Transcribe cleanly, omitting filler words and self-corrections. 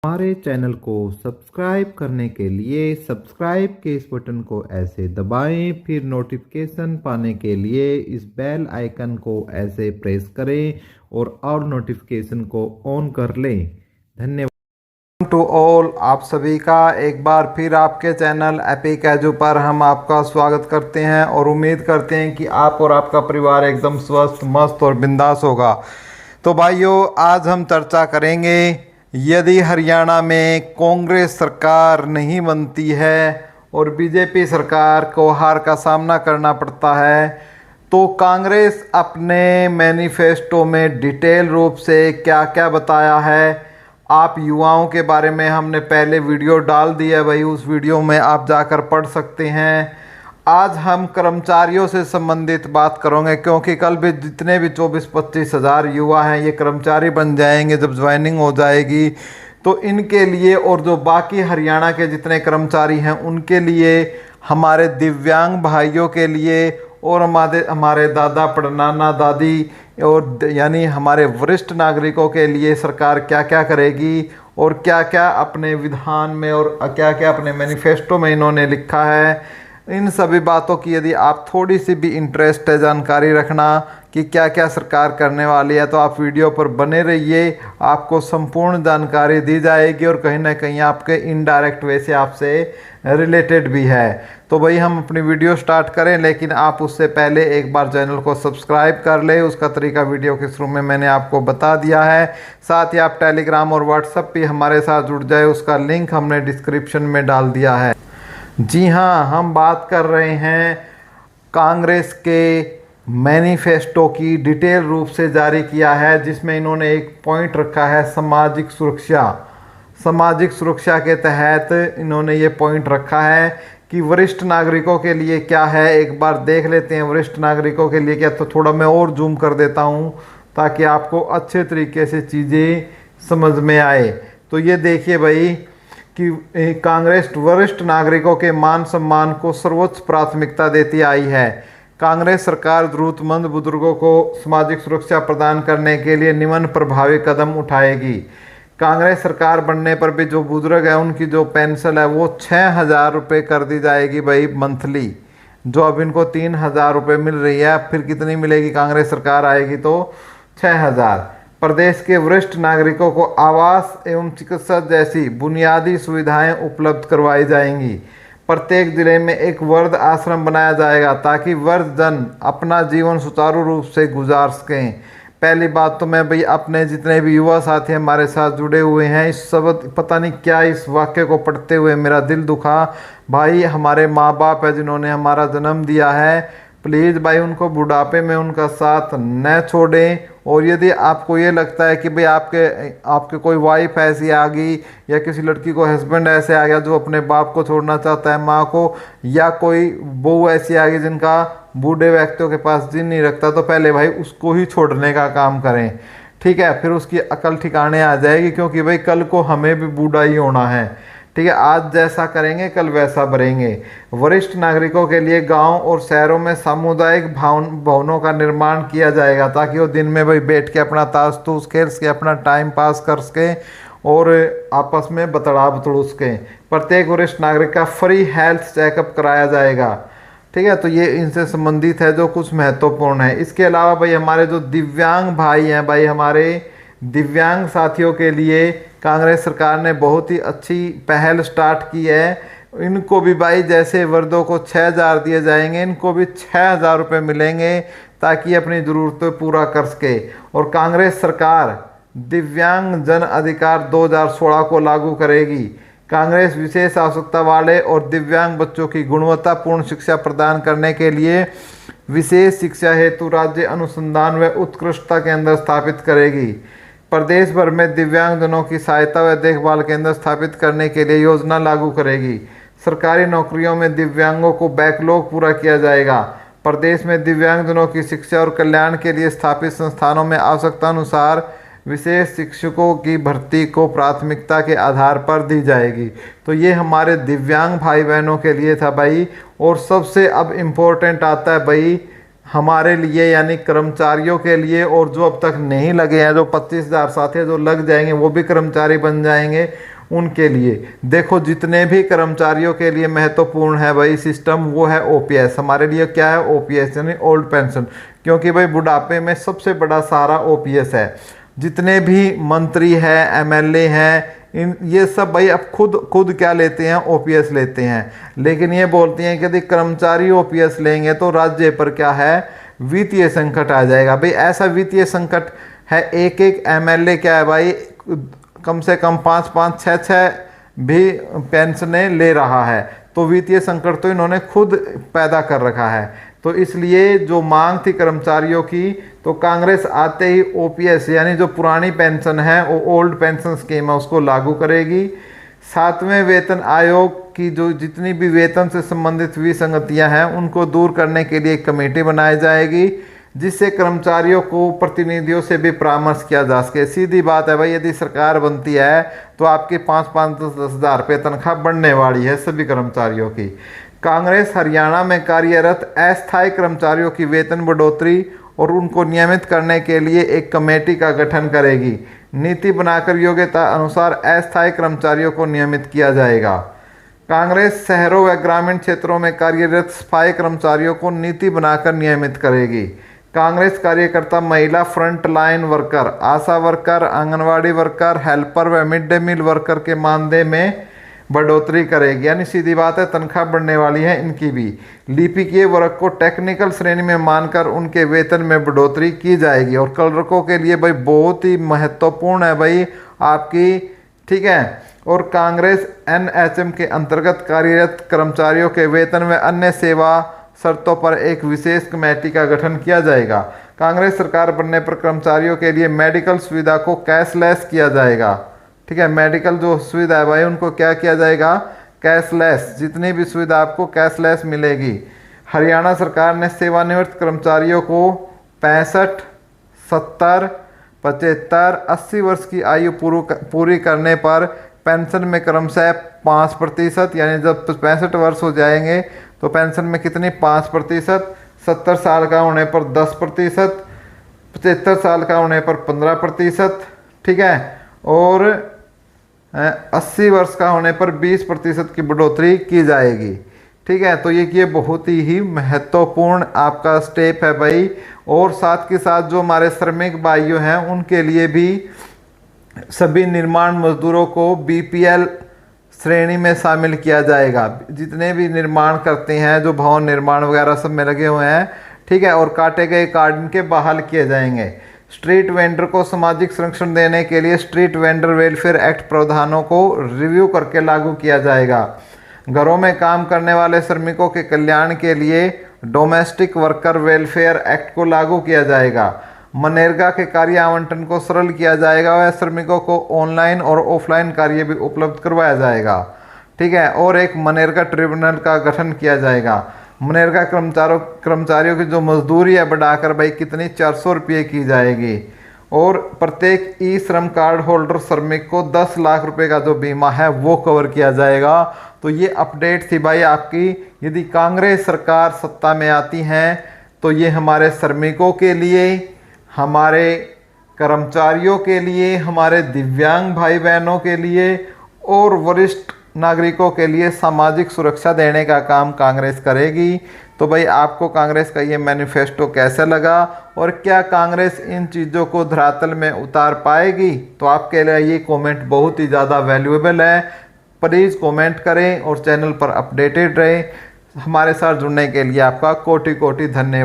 हमारे चैनल को सब्सक्राइब करने के लिए सब्सक्राइब के इस बटन को ऐसे दबाएं, फिर नोटिफिकेशन पाने के लिए इस बेल आइकन को ऐसे प्रेस करें और ऑल नोटिफिकेशन को ऑन कर लें। धन्यवाद टू ऑल, आप सभी का एक बार फिर आपके चैनल एपिक एजू पर हम आपका स्वागत करते हैं और उम्मीद करते हैं कि आप और आपका परिवार एकदम स्वस्थ, मस्त और बिंदास होगा। तो भाइयों, आज हम चर्चा करेंगे, यदि हरियाणा में कांग्रेस सरकार नहीं बनती है और बीजेपी सरकार को हार का सामना करना पड़ता है, तो कांग्रेस अपने मैनिफेस्टो में डिटेल रूप से क्या क्या बताया है। आप युवाओं के बारे में हमने पहले वीडियो डाल दी है भाई, उस वीडियो में आप जाकर पढ़ सकते हैं। आज हम कर्मचारियों से संबंधित बात करेंगे, क्योंकि कल भी जितने भी 24-25 हज़ार युवा हैं ये कर्मचारी बन जाएंगे जब ज्वाइनिंग हो जाएगी। तो इनके लिए और जो बाकी हरियाणा के जितने कर्मचारी हैं उनके लिए, हमारे दिव्यांग भाइयों के लिए और हमारे दादा परनाना दादी और यानी हमारे वरिष्ठ नागरिकों के लिए सरकार क्या क्या करेगी और क्या क्या अपने विधान में और क्या क्या अपने मैनिफेस्टो में इन्होंने लिखा है। इन सभी बातों की यदि आप थोड़ी सी भी इंटरेस्ट है जानकारी रखना कि क्या क्या सरकार करने वाली है, तो आप वीडियो पर बने रहिए, आपको संपूर्ण जानकारी दी जाएगी और कहीं ना कहीं आपके इनडायरेक्ट वे से आपसे रिलेटेड भी है। तो भाई हम अपनी वीडियो स्टार्ट करें, लेकिन आप उससे पहले एक बार चैनल को सब्सक्राइब कर ले। उसका तरीका वीडियो के शुरू में मैंने आपको बता दिया है। साथ ही आप टेलीग्राम और व्हाट्सएप भी हमारे साथ जुड़ जाए, उसका लिंक हमने डिस्क्रिप्शन में डाल दिया है। जी हाँ, हम बात कर रहे हैं कांग्रेस के मैनिफेस्टो की, डिटेल रूप से जारी किया है, जिसमें इन्होंने एक पॉइंट रखा है सामाजिक सुरक्षा। सामाजिक सुरक्षा के तहत इन्होंने ये पॉइंट रखा है कि वरिष्ठ नागरिकों के लिए क्या है। एक बार देख लेते हैं वरिष्ठ नागरिकों के लिए क्या। तो थोड़ा मैं और जूम कर देता हूँ ताकि आपको अच्छे तरीके से चीज़ें समझ में आए। तो ये देखिए भाई कि कांग्रेस वरिष्ठ नागरिकों के मान सम्मान को सर्वोच्च प्राथमिकता देती आई है। कांग्रेस सरकार जरूरतमंद बुजुर्गों को सामाजिक सुरक्षा प्रदान करने के लिए निम्न प्रभावी कदम उठाएगी। कांग्रेस सरकार बनने पर भी जो बुजुर्ग है उनकी जो पेंशन है वो 6,000 रुपये कर दी जाएगी भाई मंथली। जो अब इनको 3,000 रुपये मिल रही है, फिर कितनी मिलेगी कांग्रेस सरकार आएगी तो 6,000। प्रदेश के वरिष्ठ नागरिकों को आवास एवं चिकित्सा जैसी बुनियादी सुविधाएं उपलब्ध करवाई जाएंगी। प्रत्येक जिले में एक वृद्ध आश्रम बनाया जाएगा ताकि वृद्ध जन अपना जीवन सुचारू रूप से गुजार सकें। पहली बात तो मैं भाई अपने जितने भी युवा साथी हमारे साथ जुड़े हुए हैं, इस सब पता नहीं क्या इस वाक्य को पढ़ते हुए मेरा दिल दुखा। भाई हमारे माँ बाप है जिन्होंने हमारा जन्म दिया है, प्लीज़ भाई उनको बुढ़ापे में उनका साथ न छोड़ें। और यदि आपको ये लगता है कि भाई आपके कोई वाइफ ऐसी आ गई या किसी लड़की को हस्बैंड ऐसे आ गया जो अपने बाप को छोड़ना चाहता है, माँ को, या कोई बहू ऐसी आ गई जिनका बूढ़े व्यक्तियों के पास जी नहीं रखता, तो पहले भाई उसको ही छोड़ने का काम करें, ठीक है। फिर उसकी अकल ठिकाने आ जाएगी, क्योंकि भाई कल को हमें भी बूढ़ा ही होना है, ठीक है। आज जैसा करेंगे कल वैसा भरेंगे। वरिष्ठ नागरिकों के लिए गांव और शहरों में सामुदायिक भवनों का निर्माण किया जाएगा ताकि वो दिन में भाई बैठ के अपना ताश तूश खेल सके, अपना टाइम पास कर सके और आपस में बतड़ा बतड़ू सके। प्रत्येक वरिष्ठ नागरिक का फ्री हेल्थ चेकअप कराया जाएगा, ठीक है। तो ये इनसे संबंधित है जो कुछ महत्वपूर्ण है। इसके अलावा भाई हमारे जो दिव्यांग भाई हैं, भाई हमारे दिव्यांग साथियों के लिए कांग्रेस सरकार ने बहुत ही अच्छी पहल स्टार्ट की है। इनको भी भाई जैसे वृद्धों को 6,000 दिए जाएंगे, इनको भी 6,000 रुपये मिलेंगे ताकि अपनी ज़रूरतें पूरा कर सके। और कांग्रेस सरकार दिव्यांग जन अधिकार 2016 को लागू करेगी। कांग्रेस विशेष आवश्यकता वाले और दिव्यांग बच्चों की गुणवत्तापूर्ण शिक्षा प्रदान करने के लिए विशेष शिक्षा हेतु राज्य अनुसंधान व उत्कृष्टता केंद्र स्थापित करेगी। प्रदेश भर में दिव्यांगजनों की सहायता व देखभाल केंद्र स्थापित करने के लिए योजना लागू करेगी। सरकारी नौकरियों में दिव्यांगों को बैकलॉग पूरा किया जाएगा। प्रदेश में दिव्यांगजनों की शिक्षा और कल्याण के लिए स्थापित संस्थानों में आवश्यकता अनुसार विशेष शिक्षकों की भर्ती को प्राथमिकता के आधार पर दी जाएगी। तो ये हमारे दिव्यांग भाई बहनों के लिए था भाई। और सबसे अब इम्पोर्टेंट आता है भाई हमारे लिए यानी कर्मचारियों के लिए, और जो अब तक नहीं लगे हैं, जो 25,000 साथी जो लग जाएंगे वो भी कर्मचारी बन जाएंगे, उनके लिए। देखो जितने भी कर्मचारियों के लिए महत्वपूर्ण है भाई सिस्टम, वो है ओपीएस। हमारे लिए क्या है? ओपीएस यानी ओल्ड पेंशन, क्योंकि भाई बुढ़ापे में सबसे बड़ा सहारा ओपीएस है। जितने भी मंत्री हैं, एमएलए हैं, इन ये सब भाई अब खुद क्या लेते हैं? ओपीएस लेते हैं। लेकिन ये बोलते हैं कि यदि कर्मचारी ओपीएस लेंगे तो राज्य पर क्या है? वित्तीय संकट आ जाएगा। भाई ऐसा वित्तीय संकट है, एक एक एमएलए क्या है भाई, कम से कम 5-5, 6-6 भी पेंशनें ले रहा है। तो वित्तीय संकट तो इन्होंने खुद पैदा कर रखा है। तो इसलिए जो मांग थी कर्मचारियों की, तो कांग्रेस आते ही ओपीएस यानी जो पुरानी पेंशन है, वो ओल्ड पेंशन स्कीम है, उसको लागू करेगी। 7वें वेतन आयोग की जो जितनी भी वेतन से संबंधित विसंगतियां हैं, उनको दूर करने के लिए एक कमेटी बनाई जाएगी, जिससे कर्मचारियों को प्रतिनिधियों से भी परामर्श किया जा सके। सीधी बात है भाई, यदि सरकार बनती है तो आपकी 5-5, 10-10 हज़ार रुपये तनख्वाह बढ़ने वाली है सभी कर्मचारियों की। कांग्रेस हरियाणा में कार्यरत अस्थायी कर्मचारियों की वेतन बढ़ोतरी और उनको नियमित करने के लिए एक कमेटी का गठन करेगी। नीति बनाकर योग्यता अनुसार अस्थायी कर्मचारियों को नियमित किया जाएगा। कांग्रेस शहरों व ग्रामीण क्षेत्रों में कार्यरत सफाई कर्मचारियों को नीति बनाकर नियमित करेगी। कांग्रेस कार्यकर्ता महिला फ्रंट लाइन वर्कर, आशा वर्कर, आंगनवाड़ी वर्कर, हेल्पर व मिड डे मील वर्कर के मानदेय में बढ़ोतरी करेगी। यानी सीधी बात है, तनख्वाह बढ़ने वाली है इनकी भी। लिपिकीय वर्ग को टेक्निकल श्रेणी में मानकर उनके वेतन में बढ़ोतरी की जाएगी। और क्लर्कों के लिए भाई बहुत ही महत्वपूर्ण है भाई आपकी, ठीक है। और कांग्रेस एनएचएम के अंतर्गत कार्यरत कर्मचारियों के वेतन व अन्य सेवा शर्तों पर एक विशेष कमेटी का गठन किया जाएगा। कांग्रेस सरकार बनने पर कर्मचारियों के लिए मेडिकल सुविधा को कैशलेस किया जाएगा, ठीक है। मेडिकल जो सुविधा है भाई, उनको क्या किया जाएगा? कैशलेस। जितनी भी सुविधा आपको कैशलेस मिलेगी। हरियाणा सरकार ने सेवानिवृत्त कर्मचारियों को 65, 70, 75, 80 वर्ष की आयु पूरी करने पर पेंशन में क्रमशः 5%, यानी जब 65 वर्ष हो जाएंगे तो पेंशन में कितनी? 5%। 70 साल का होने पर 10%, 75 साल का होने पर 15%, ठीक है। और 80 वर्ष का होने पर 20% की बढ़ोतरी की जाएगी, ठीक है। तो ये बहुत ही महत्वपूर्ण आपका स्टेप है भाई। और साथ के साथ जो हमारे श्रमिक भाइयों हैं, उनके लिए भी सभी निर्माण मजदूरों को बीपीएल श्रेणी में शामिल किया जाएगा। जितने भी निर्माण करते हैं, जो भवन निर्माण वगैरह सब में लगे हुए हैं, ठीक है। और काटे गए कार्ड इनके बहाल किए जाएंगे। स्ट्रीट वेंडर को सामाजिक संरक्षण देने के लिए स्ट्रीट वेंडर वेलफेयर एक्ट प्रावधानों को रिव्यू करके लागू किया जाएगा। घरों में काम करने वाले श्रमिकों के कल्याण के लिए डोमेस्टिक वर्कर वेलफेयर एक्ट को लागू किया जाएगा। मनरेगा के कार्य आवंटन को सरल किया जाएगा व श्रमिकों को ऑनलाइन और ऑफलाइन कार्य भी उपलब्ध करवाया जाएगा, ठीक है। और एक मनरेगा ट्रिब्यूनल का गठन किया जाएगा। मनरेगा कर्मचारियों की जो मजदूरी है बढ़ाकर भाई कितनी? 400 रुपये की जाएगी। और प्रत्येक ई श्रम कार्ड होल्डर श्रमिक को 10 लाख रुपए का जो बीमा है वो कवर किया जाएगा। तो ये अपडेट थी भाई आपकी। यदि कांग्रेस सरकार सत्ता में आती है तो ये हमारे श्रमिकों के लिए, हमारे कर्मचारियों के लिए, हमारे दिव्यांग भाई बहनों के लिए और वरिष्ठ नागरिकों के लिए सामाजिक सुरक्षा देने का काम कांग्रेस करेगी। तो भाई आपको कांग्रेस का ये मैनिफेस्टो कैसा लगा और क्या कांग्रेस इन चीज़ों को धरातल में उतार पाएगी? तो आपके लिए ये कमेंट बहुत ही ज़्यादा वैल्यूएबल है। प्लीज़ कमेंट करें और चैनल पर अपडेटेड रहें। हमारे साथ जुड़ने के लिए आपका कोटि कोटि धन्यवाद।